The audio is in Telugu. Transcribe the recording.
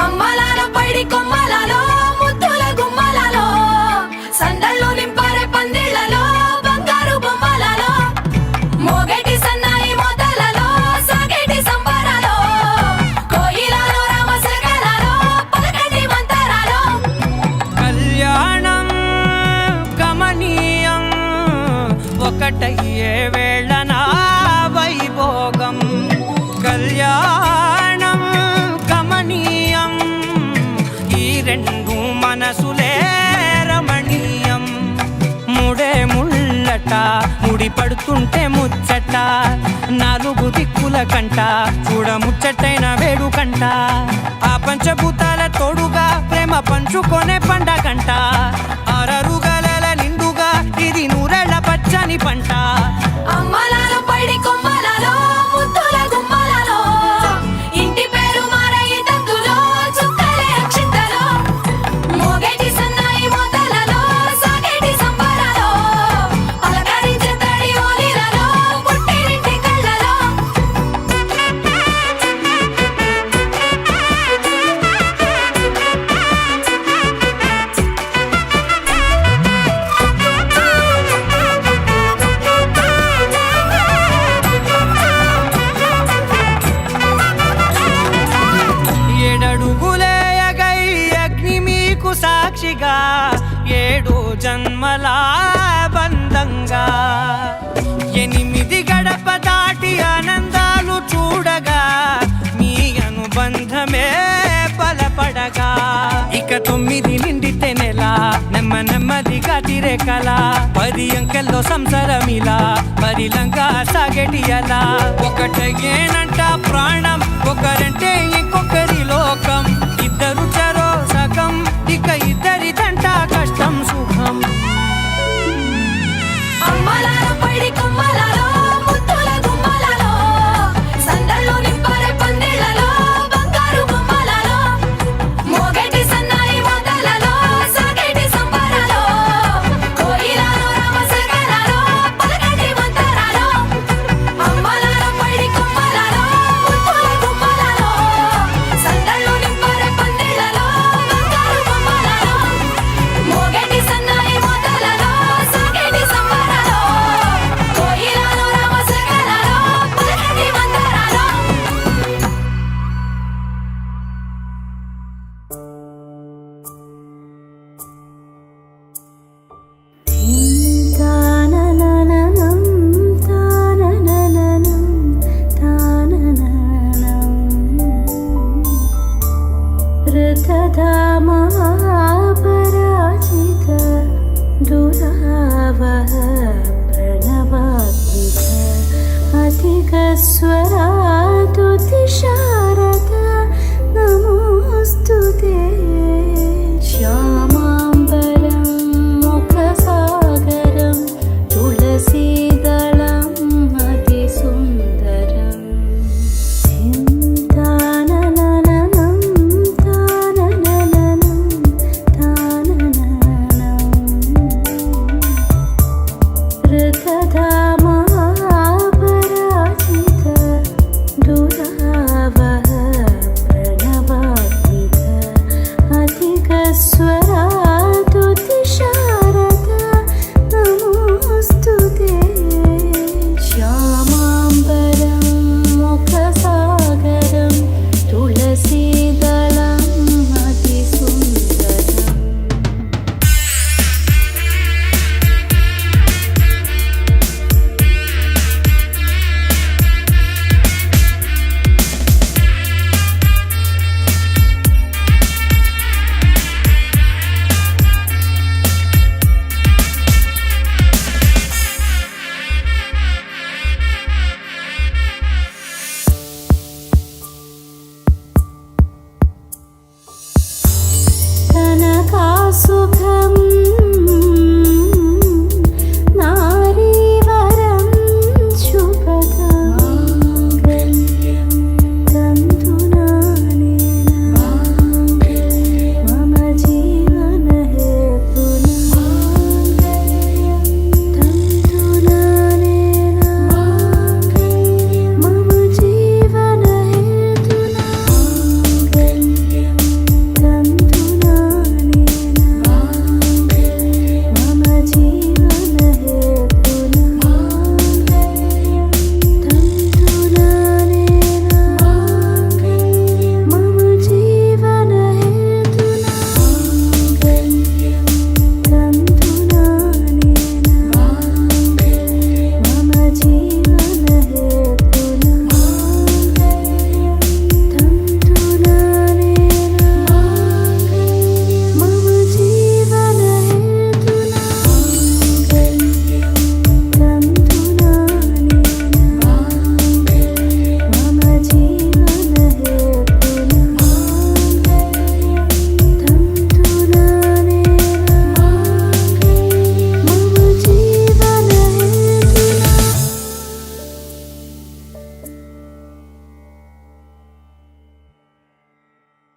అమ్మలాలో పైడి కొమ్మలాలో ముద్దుల గుమ్మలాలో సందళ్ళు నింపారే పందిళ్లలో బంగారు బొమ్మలలో మోగేటి సన్నాయి మోతలలో సాగేటి సంబరాలో కోయిలలో రామశకలలో పలకటి మంతరాలో కళ్యాణం గమనీయం ఒకటయ్యే వేళ నా వైభోగం కళ్యాణం గమనీయం ఈ రెండు మనసులే రమణీయం ముడే ముళ్ళట ముడి పడుతుంటే ముచ్చట నాలుగు దిక్కుల కంట చూడ ముచ్చటైన వేడుకంట ఆ పంచభూతాల తోడుగా ప్రేమ పంచుకొనే పండగంట ఆరరుగల నిండుగా ఇది నూరెళ్ళ పచ్చని పంట అమ్మలాలో పైడి కొమ్మలాలో ముద్దుల గుమ్మలాలో ఇంటి పేరు మారయి తందులో చుక్కలే అక్షింతలో మోగేటి సన్నాయి మోతలలో సాగేటి సంబరాలో పలకరించే తడి ఓలిలలో పుట్టినింటి కళ్ళలో ఏడడుగులే ఎగై అగ్ని మీకు సాక్షిగా ఏడు జన్మల బంధంగా ఎనిమిది గడప దాటి ఆనందాలు చూడగా మీ అనుబంధమే బలపడగా ఇక 9 నిండితే నెల నెమ్మదిగా తిరే కల 10 అంకెల్లో సంసారమిలా పరిలంగా సాగేటి అలా ఒకటేనంట ప్రాణ